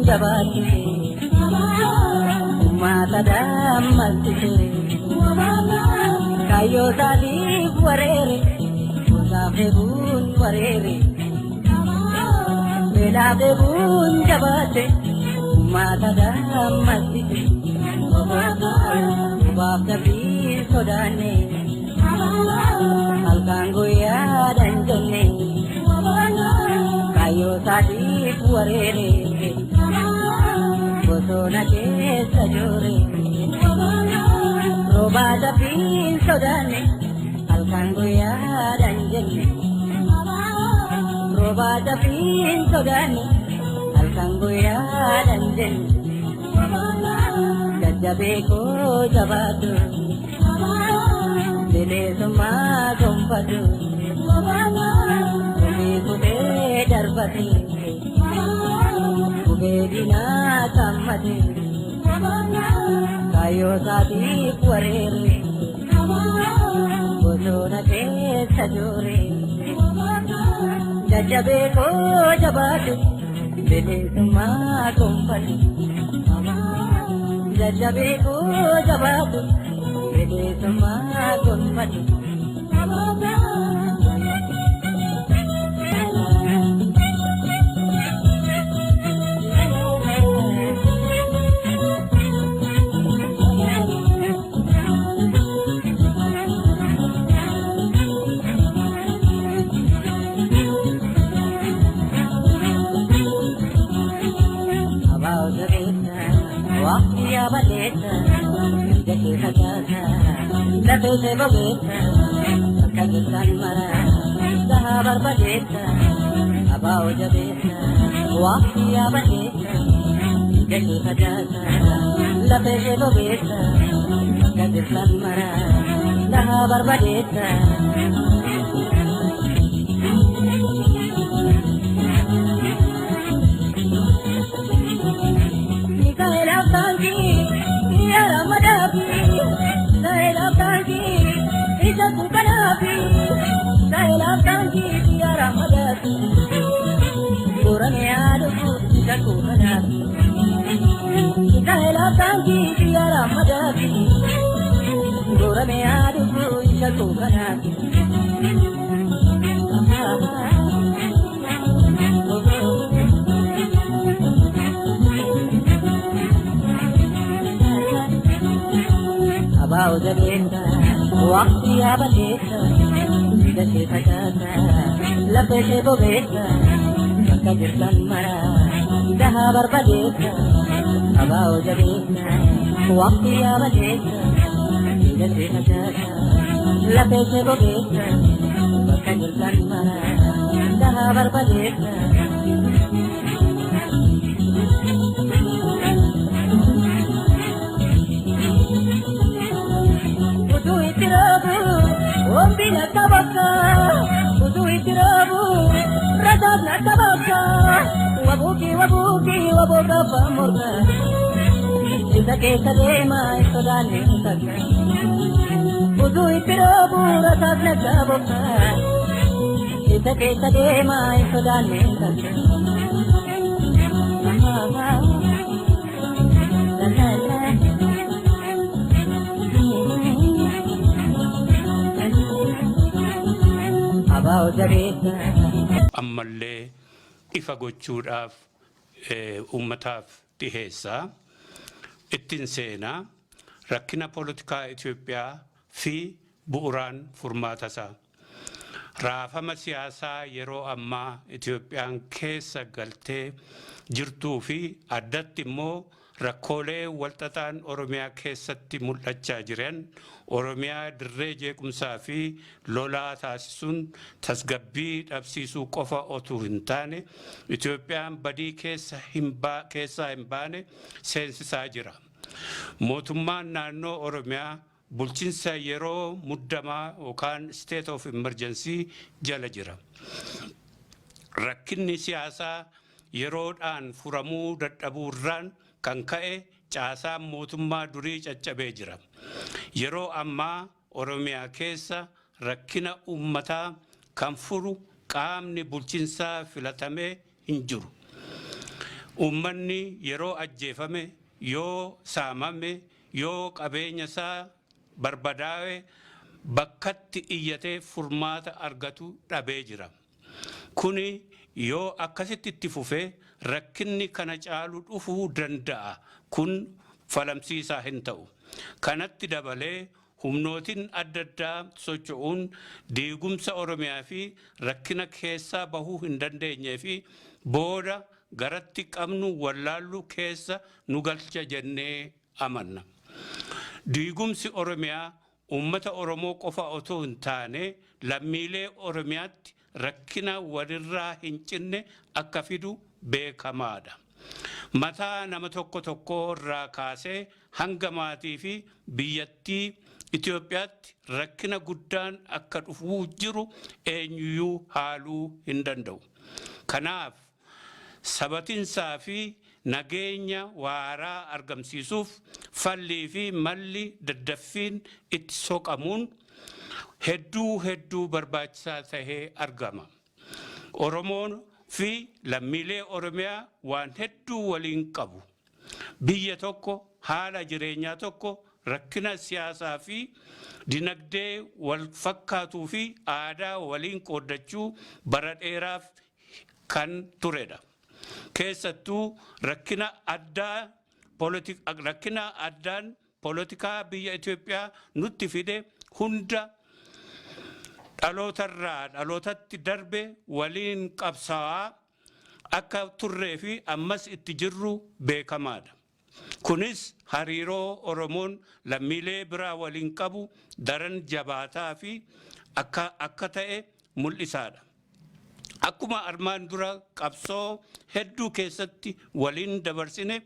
jabaate ummata dammaqsite kayyoo isaatiif wareere gosaaf eeguun wareere beelaaf eeguun jabaate ummata dammaqsite ubaaf dafii sodaanne halkan guyyaadhaan jenne kayyoo isaatiif wareere bosona keessa joore roobaa dafii sodaanne halkan guyyaadhaan jenne roobaa dafii sodaanne halkan guyyaadhaan jenne jajjabee koo jabaatu bilisummaa gonfatu gumii kutee darbate gubee diinaa sammate kayyoo isaatiif wareere bosona keessa joore jajjabee koo jabaatu bilisummaa gonfatu jajjabee koo jabaatu bilisummaa gonfatu baleta jake sajasa lafe se bogeta kagisan mara daha barbadeta abao jabeta wafiya baleta jake sajasa lafe se bogeta kagisan mara daha barbadeta abao jabeta wafiya baleta jake sajasa lafe se bogeta kagisan mara daha barbadeta abao jabeta wafiya baleta jake sajasa lafe se bogeta kagisan mara daha barbadeta Ombina tabaka, budu itirabu, radabna tabaka, wabuki wabuka pamurka, isake kadema isodane taka, budu itirabu, radabna tabaka, isake kadema isodane taka. ammallee ifa gochuudhaaf ummataaf dhiheessaa ittiin seenaa rakkina poolitikaa Itoophiyaa fi bu'uraan furmaatasaa raafama siyaasaa yeroo ammaa Itoophiyaan keessa galtee jirtuu fi addatti immoo rakkoolee walxaxaan Oromiyaa keessatti mul'achaa jiran Oromiyaa dirree jeequmsaa fi lolaa taasisuun tasgabbii dhabsiisuu qofa otuu hin taane Itoophiyaan badii keessaa hin baane seensisaa jira. Mootummaan naannoo Oromiyaa bulchiinsa yeroo muddamaa yookaan state of emergency jala jira. Rakkinni siyaasaa yeroodhaan furamuu dadhabuurraan kan ka'e caasaan mootummaa durii caccabee jira. Yeroo ammaa Oromiyaa keessa rakkina uummataa kan furu qaamni bulchiinsaa filatamee hin jiru. Uummanni yeroo ajjeefame, yoo saamame, yoo qabeenya isaa barbadaa'e bakkatti iyyatee furmaata argatu dhabee jira. Kuni yoo akkasitti itti fufee rakkinni kana caalu dhufuu danda'a. Kun falamsiisaa hin ta'u. Kanatti dabalee humnootiin adda addaa socho'uun diigumsa Oromiyaa fi rakkina keessaa bahuu hin dandeenyee fi booda garatti qabnu wallaallu keessa nu galcha jennee amanna. Diigumsi Oromiyaa uummata Oromoo qofa otoo hin taane lammiilee Oromiyaatti rakkina walirraa hin cinne akka fidu beekamaadha. Mataa nama tokko tokko irraa kaasee hanga maatii fi biyyattii Itoophiyaatti rakkina guddaan akka dhufuu jiru eenyuyyuu haaluu hin danda'u. Kanaaf sabatinsaa fi nageenya waaraa argamsiisuuf fallii fi malli daddaffiin itti soqamuun hedduu barbaachisaa tahee argama. Oromoon fi lammiilee Oromiyaa waan hedduu waliin qabu. Biyya tokko, haala jireenyaa tokko, rakkina siyaasaa fi dinagdee wal fakkaatuu fi aadaa waliin qooddachuu bara dheeraaf kan turedha. Keessattuu rakkina addaan poolitikaa biyya Itoophiyaa nutti fide hunda dhalootarraa dhalootatti darbe waliin qabsaa'aa akka turree fi ammas itti jirru beekamaadha. Kunis hariiroo Oromoon lammiilee biraa waliin qabu daran jabaataa fi akka ta'e mul'isaadha. Akkuma armaan dura qabsoo hedduu keessatti waliin dabarsine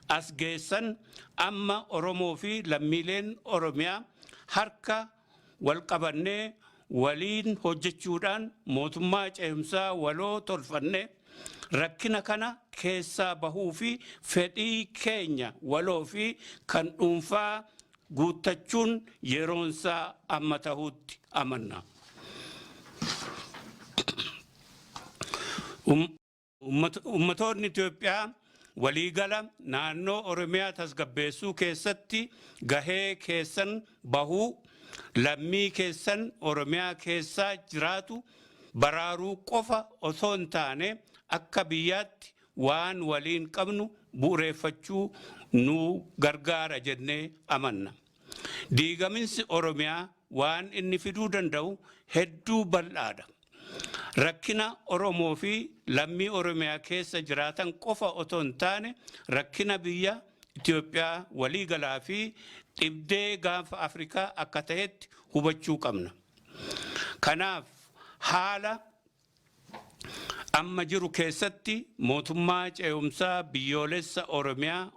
as geessan amma Oromoo fi lammiileen Oromiyaa harka wal qabannee waliin hojjechuudhaan mootummaa ce'umsaa waloo tolfanne rakkina kana keessaa bahuu fi fedhii keenya waloo fi kan dhuunfaa guuttachuun yeroonsaa amma tahuutti amanna. Ummatoonni Itoophiyaa waliigala naannoo Oromiyaa tasgabbeessuu keessatti gahee keessan bahuu, lammii keessan Oromiyaa keessaa jiraatu baraaruu qofa osoo hin taane akka biyyaatti waan waliin qabnu bu'uureeffachuu nu gargaara jennee amanna. Diigaminsi Oromiyaa waan inni fiduu danda'u hedduu bal'aadha. Rakkina Oromoo fi lammii Oromiyaa keessa jiraatan qofa otoo hin taane rakkina biyya Itoophiyaa waliigalaa fi dhibdee gaanfa Afrikaa akka ta'etti hubachuu qabna. Kanaaf haala amma jiru keessatti mootummaa ce'umsaa biyyoolessa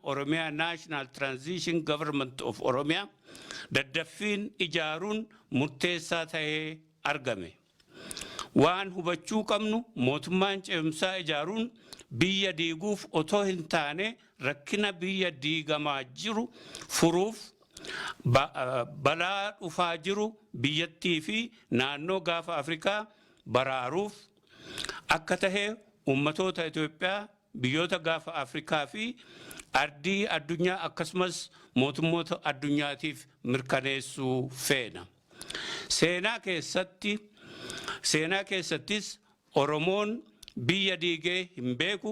Oromiyaa National Transition Government of Oromiyaa daddaffiin ijaaruun murteessaa ta'ee argame. Waan hubachuu qabnu mootummaan ce'umsaa ijaaruun biyya diiguuf otoo hin taane rakkina biyya diigamaa jiru furuuf balaa dhufaa jiru biyyattii fi naannoo gaafa Afrikaa baraaruuf akka tahee ummatoota Itoophiyaa biyyoota gaafa Afrikaa fi ardii addunyaa akkasumas mootummoota addunyaatiif mirkaneessuu feena. Seenaa keessattis Oromoon biyya diigee hin beeku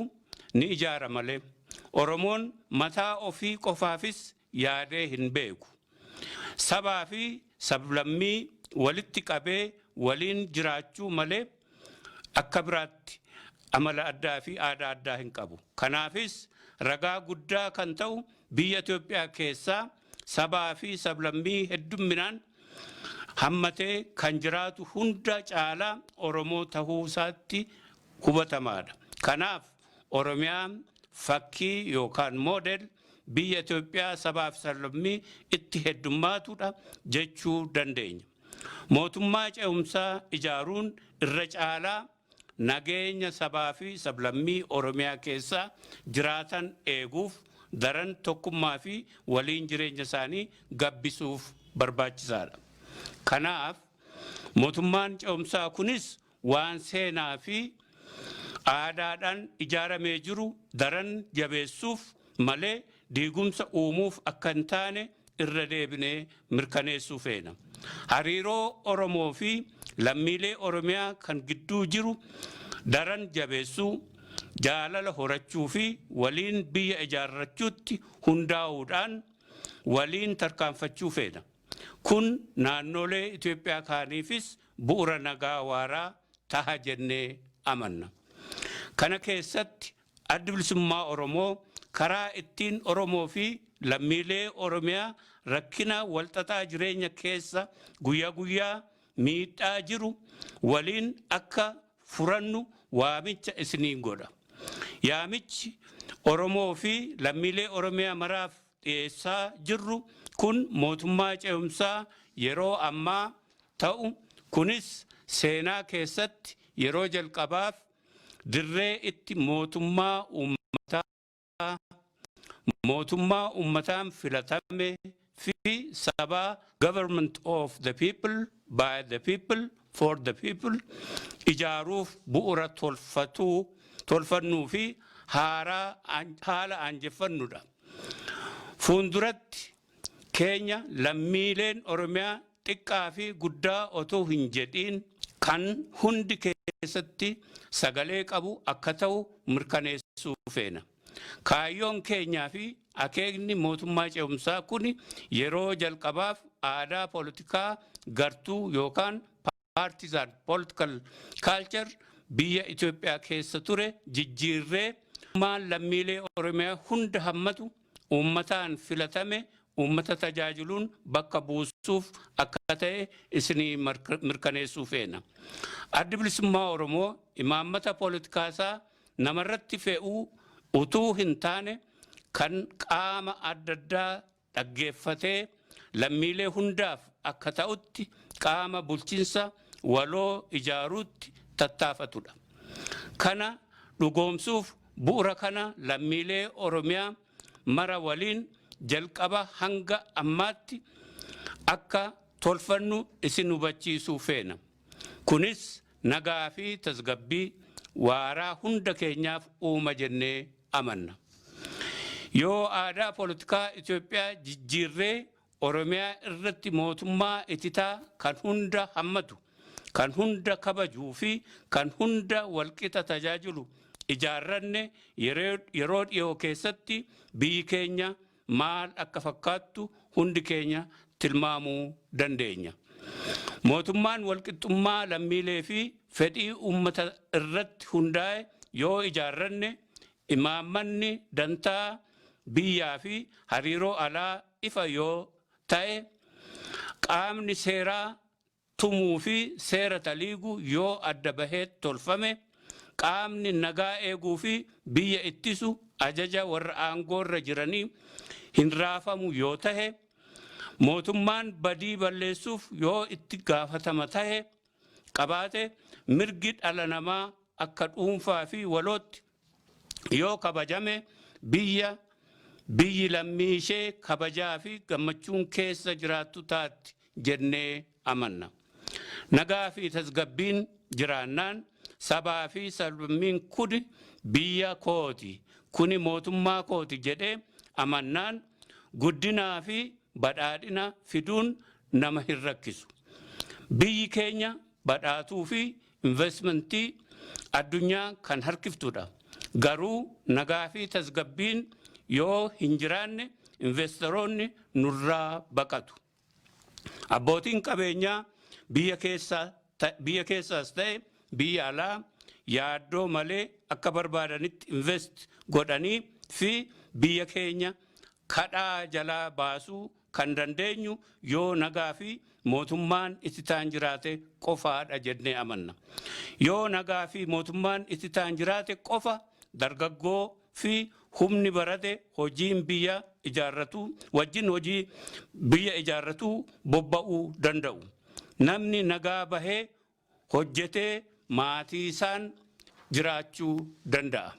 ni ijaara malee. Oromoon mataa ofii qofaafis yaadee hin beeku. Sabaa fi sablammii walitti qabee waliin jiraachuu malee akka biraatti amala addaa fi aadaa addaa hin qabu. Kanaafis ragaa guddaa kan ta'u biyya Itoophiyaa keessaa sabaa fi sablammii heddumminaan hammatee kan jiraatu hunda caalaa Oromoo tahuu isaatti hubatamaadha. Kanaaf Oromiyaan fakkii yookaan moodel biyya Itoophiyaa sabaa fi sablammii itti heddummaatudha jechuu dandeenya. Mootummaa ce'umsaa ijaaruun irra caalaa nageenya sabaa fi sablammii Oromiyaa keessaa jiraatan eeguuf daran tokkummaa fi waliin jireenya isaanii gabbisuuf barbaachisaadha. Kanaaf mootummaan ce'umsaa kunis waan seenaa fi aadaadhaan ijaaramee jiru daran jabeessuuf malee diigumsa uumuuf akka hin taane irra deebinee mirkaneessuu feena. Hariiroo Oromoo fi lammiilee Oromiyaa kan gidduu jiru daran jabeessuu, jaalala horachuu fi waliin biyya ijaarrachuutti hundaa'uudhaan waliin tarkaanfachuu feena. Kun naannolee Itoophiyaa kaaniifis bu'uura nagaa waaraa taha jennee amanna. Kana keessatti addi bilisummaa Oromoo karaa ittiin Oromoo fi lammiilee Oromiyaa rakkina walxaxaa jireenya keessa guyyaa guyyaa miidhaa jiru waliin akka furannu waamicha isiniin godha. Yaamichi Oromoo fi lammiilee Oromiyaa maraaf dhiyeessaa jirru kun mootummaa ce'umsaa yeroo ammaa ta'u, kunis seenaa keessatti yeroo jalqabaaf dirree itti mootummaa uummataan filatame fi sabaa government of the people by the people for the people ijaaruuf bu'uura tolfannuu fi haala aanjeffannudha. Fuulduratti keenya lammiileen Oromiyaa xiqqaa fi guddaa otoo hin jedhiin kan hundi keessatti sagalee qabu akka ta'u mirkaneessuu feena. Kaayyoon keenyaa fi akeekni mootummaa ce'umsaa kun yeroo jalqabaaf aadaa poolitikaa gartuu yookaan partisan political culture biyya Itoophiyaa keessa ture jijjiirree lammiilee Oromiyaa hunda hammatu uummataan filatame uummata tajaajiluun bakka buusuuf akka ta'e isinii mirkaneessuu feena. Addi bilisummaa Oromoo imaammata pooletikaasaa namarratti fe'uu utuu hin taane kan qaama adda addaa dhaggeeffatee lammiilee hundaaf akka ta'utti qaama bulchiinsa waloo ijaaruutti tattaafatudha. Kana dhugoomsuuf bu'uura kana lammiilee Oromiyaa mara waliin jalqaba hanga ammaatti akka tolfannu isin hubachiisuu feena. Kunis nagaa fi tasgabbii waaraa hunda keenyaaf uuma jennee amanna. Yoo aadaa poolitikaa Itoophiyaa jijjiirree Oromiyaa irratti mootummaa ititaa kan hunda hammatu, kan hunda kabajuu fi kan hunda walqixa tajaajilu ijaarranne yeroo dhiyoo keessatti biyyi keenya maal akka fakkaattu hundi keenya tilmaamuu dandeenya. Mootummaan walqixxummaa lammiilee fi fedhii uummata irratti hundaa'e yoo ijaarranne imaammanni dantaa biyyaa fi hariiroo alaa ifa yoo ta'e qaamni seeraa tumuu fi seera taliiguu yoo adda bahee tolfame qaamni nagaa eeguu fi biyya ittisu ajaja warra aangoorra jiranii hin raafamu yoo ta'e mootummaan badii balleessuuf yoo itti gaafatama ta'e qabaate mirgi dhala namaa akka dhuunfaa fi walootti yoo kabajame biyyi lammii ishee kabajaa fi gammachuun keessa jiraattu taatti jennee amanna. Nagaa fi tasgabbiin jiraannaan sabaa fi sablammiin kuni biyya kooti, kuni mootummaa kooti jedhee amannaan guddinaa fi badhaadhina fiduun nama hin rakkisu. Biyyi keenya badhaatuu fi investmentii addunyaa kan harkiftudha. Garuu nagaa fi tasgabbiin yoo hin jiraanne investoroonni nurraa baqatu. Abbootiin qabeenyaa biyya keessaas ta'e biyya alaa yaaddoo malee akka barbaadanitti invest godhanii fi biyya keenya kadhaa jalaa baasuu kan dandeenyu yoo nagaa fi mootummaan ititaan jiraate qofaadha jennee amanna. Yoo nagaa fi mootummaan ititaan jiraate qofa dargaggoo fi humni barate hojiin biyya ijaarratu bobba'uu danda'u. Namni nagaa bahee hojjetee maatii isaan jiraachuu danda'a.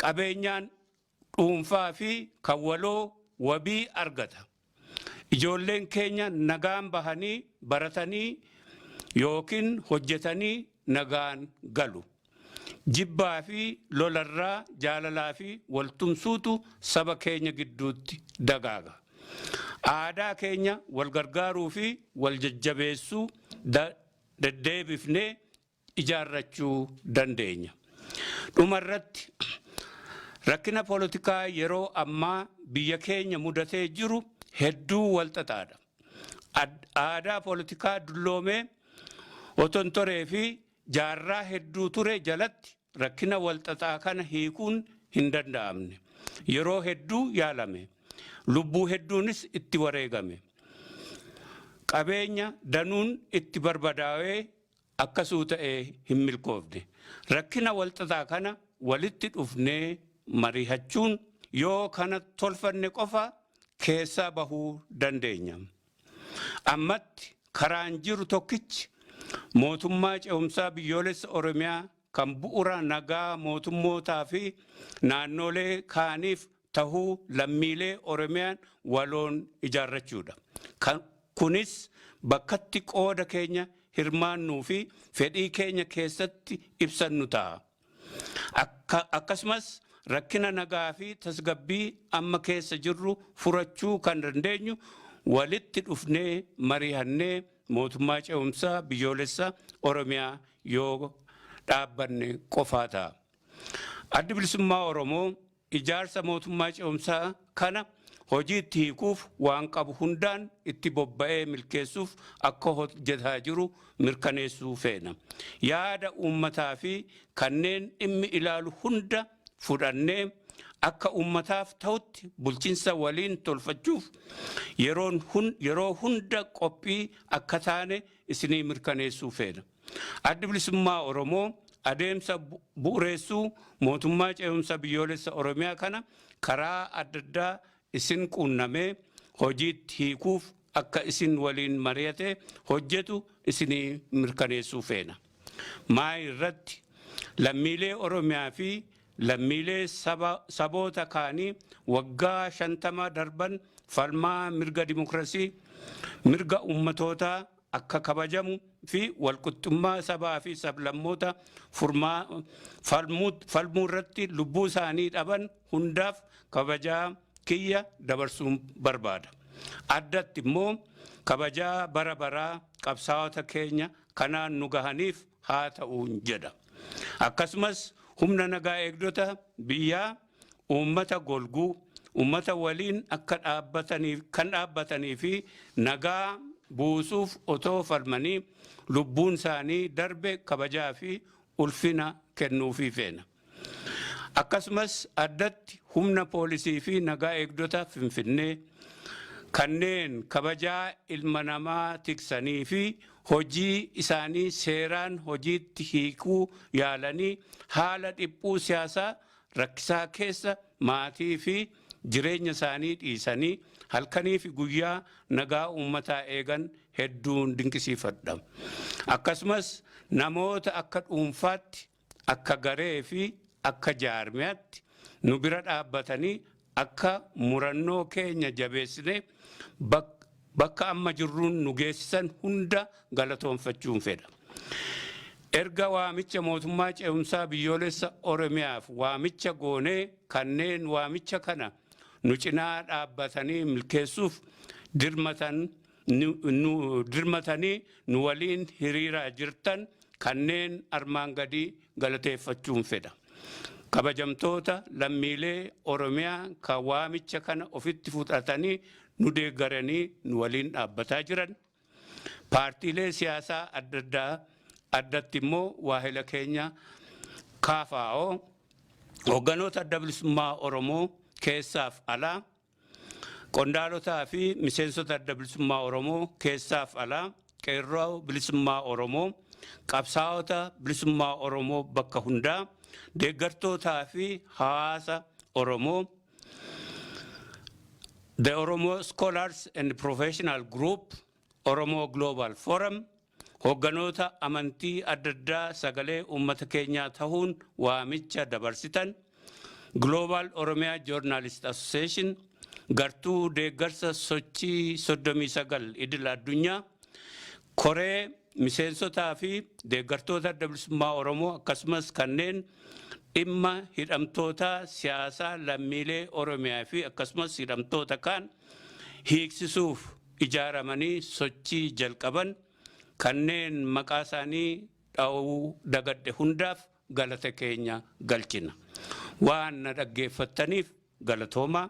Qabeenyaan dhuunfaa fi kan waloo wabii argata. Ijoolleen keenya nagaan bahanii baratanii yookiin hojjetanii nagaan galu. jibbaa fi lolarraa jaalalaa fi waltumsuutu saba keenya gidduutti dagaaga. Aadaa keenya wal gargaaruu fi wal jajjabeessuu deddeebifnee ijaarrachuu dandeenya. Dhumarratti rakkina poolitikaa yeroo ammaa biyya keenya mudatee jiru hedduu walxaxaadha. Aadaa poolitikaa dulloomee oton toree fi jaarraa hedduu ture jalatti rakkina walxaxaa kana hiikuun hin danda'amne. Yeroo hedduu yaalame. Lubbuu hedduunis itti wareegame. Qabeenya danuun itti barbadaa'ee akkasuu ta'ee hin milkoofne. Rakkina walxaxaa kana walitti dhufnee mari'achuun yoo kana tolfanne qofa keessaa bahuu dandeenya. Ammatti karaan jiru tokkichi mootummaa ce'umsaa biyyoolessa Oromiyaa kan bu'uura nagaa mootummootaa fi naannolee kaaniif tahuu lammiilee Oromiyaan waloon ijaarrachuudha. Kunis bakkatti qooda keenya hirmaannuu fi fedhii keenya keessatti ibsannu ta'a. Akkasumas rakkina nagaa fi tasgabbii amma keessa jirru furachuu kan dandeenyu walitti dhufnee mari'annee mootummaa ce'umsaa biyyoolessa Oromiyaa yoo dhaabbanne qofaa ta'a. Addi Bilisummaa Oromoo ijaarsa mootummaa ce'umsaa kana hojiitti hiikuuf waan qabu hundaan itti bobba'ee milkeessuuf akka hojjetaa jiru mirkaneessuu feena. Yaada uummataa fi kanneen dhimmi ilaalu hunda fudhannee akka uummataaf ta'utti bulchiinsa waliin tolfachuuf yeroo hunda qophii akka taane isinii mirkaneessuu feena. Addi Bilisummaa Oromoo adeemsa bu'uureessuu mootummaa ce'umsa biyyoolessa Oromiyaa kana karaa adda addaa isin quunnamee hojiitti hiikuuf akka isin waliin mari'ate hojjetu isinii mirkaneessuu feena. Maa irratti lammiilee Oromiyaa fi lammiilee saboota kaanii waggaa 50 darban falmaa mirga dimokiraasii, mirga ummatootaa akka kabajamu fi walqixxummaa sabaa fi sablammoota falmuu irratti lubbuu isaanii dhaban hundaaf kabajaa kiyya dabarsuun barbaada. Addatti immoo kabajaa bara baraa qabsaa'ota keenya kanaan nu gahaniif haa ta'uun jedha. Akkasumas humna nagaa eegdota biyyaa uummata golguu, uummata waliin akka dhaabbatanii fi nagaa buusuuf otoo falmanii lubbuun isaanii darbe kabajaa fi ulfina kennuufii feena. Akkasumas addatti humna poolisii fi nagaa eegdota Finfinnee kanneen kabajaa ilma namaa tiksanii fi hojii isaanii seeraan hojiitti hiikuu yaalanii haala dhiphuu siyaasaa rakkisaa keessa maatii fi jireenya isaanii dhiisanii halkanii fi guyyaa nagaa uummataa eegan hedduun dinqisiifadha. Akkasumas namoota akka dhuunfaatti, akka garee fi akka jaarmiyaatti nu bira dhaabbatanii akka murannoo keenya jabeessine bakka amma jirruun nu geessisan hunda galatoonfachuun fedha. Erga waamicha mootummaa ce'umsaa biyyoolessa Oromiyaaf waamicha goonee kanneen waamicha kana nu cinaa dhaabbatanii milkeessuuf dirmatanii nu waliin hiriiraa jirtan kanneen armaan gadii galateeffachuun fedha. Kabajamtoota lammiilee Oromiyaa kan waamicha kana ofitti fudhatanii nu deeggaranii nu waliin dhaabbataa jiran, paartiilee siyaasaa adda addaa addatti immoo waahila keenya KFO, hoogganoota adda bilisummaa Oromoo keessaaf alaa, qondaalotaa fi miseensota adda bilisummaa Oromoo keessaaf alaa, qeerroo bilisummaa Oromoo, qabsaa'ota bilisummaa Oromoo bakka hundaa, deeggartootaa fi hawaasa Oromoo, the Oromo Scholars and Professional Group, Oromo Global Forum, hoogganoota amantii adda addaa sagalee uummata keenyaa ta'uun waamicha dabarsitan, Global Oromia Journalist Association, gartuu deeggarsa sochii 39 idil addunyaa, koree miseensotaa fi deeggartoota adda bilisummaa Oromoo akkasumas kanneen dhimma hidhamtoota siyaasaa lammiilee Oromiyaa fi akkasumas hidhamtoota kaan hiiksisuuf ijaaramanii sochii jalqaban kanneen maqaa isaanii dha'uu dagadde hundaaf galata keenya galchina. Waan na dhaggeeffattaniif galatoomaa.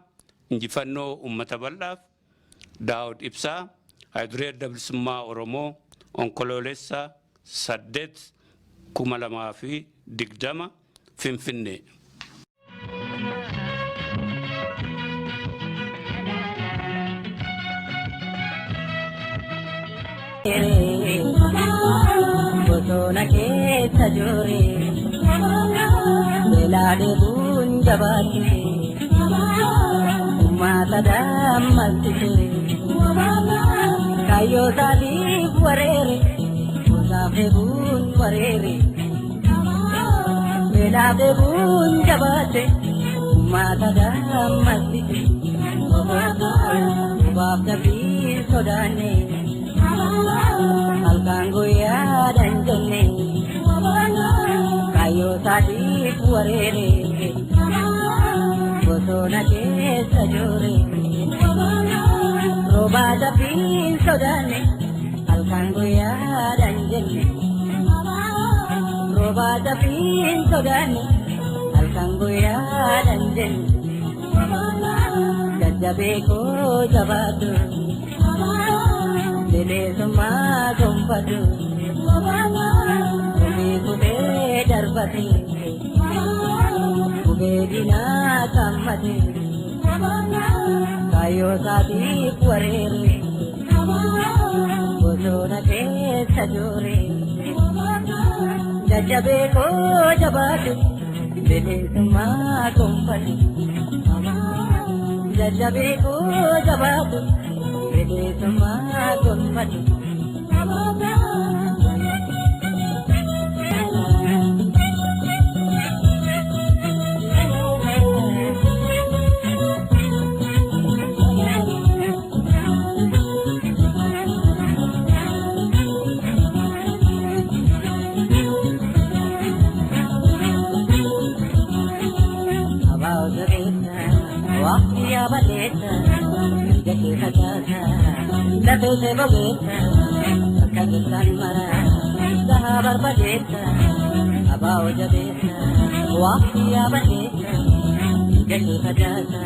Injifannoo uummata bal'aaf. Daawud Ibsaa, Haayiduree Adda Bilisummaa Oromoo, Onkoloolessa 8/2020 Finfinnee. Bosona keessa joore beelade bunjabaate ummata dammaqsite kayyoo saaliif wareere musaafe bun wareere beelade bunjabaate ummata dammaqsite baaf dabii sodaanne halkan guyyaa danjenne kayyoo saaliif wareere bosona keessa joore roobaa dabii sodaanne halkan guyyaa danjenne roobaa dabii sodaanne halkan guyyaa danjenne jajjabee koo jabaatu bilisummaa gonfatu gubee gubee darbate gubee diinaa kammate kayyoo saatiif wareere bosona keessa joore jajjabee koo jabaatu bilisummaa gonfatu jajjabee koo jabaatu bilisummaa gonfatu. Lafee bogeessa akka jirtan mara gahaa barbadeessa abaa'oo jabeessa waaqni yaabadeessa gadi facaasa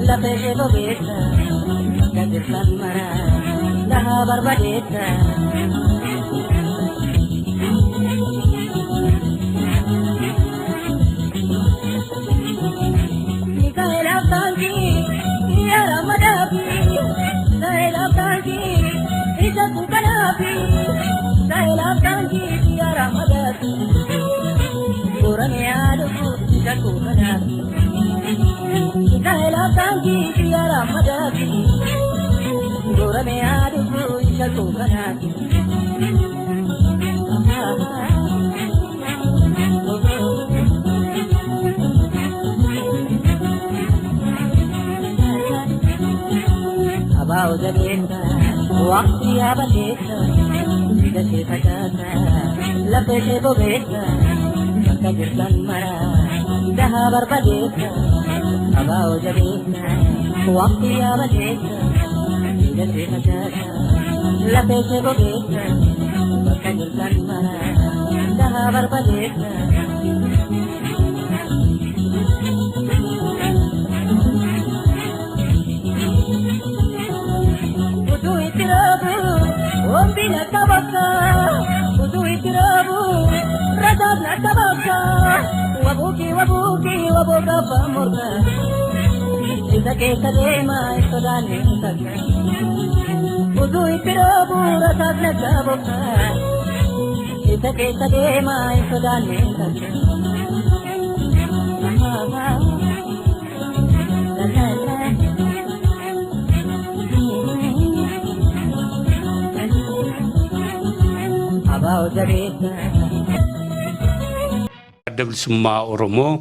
lafee bogeessa akka jirtan mara gahaa barbadeessa. Abaa'oo jabeessa waaqni yaabadeessa gadi facaasa lafee bogeessa akka jirtan mara gahaa barbadeessa abaa'oo jabeessa waaqni yaabadeessa gadi facaasa lafee bogeessa akka jirtan mara gahaa barbadeessa. Ombila tabaka, butu itirabu, radab na tabaka, wabuki wabuka pamurka, isake kadema isodane taka, butu itirabu, radab na tabaka, isake kadema isodane taka. Adda Bilisummaa Oromoo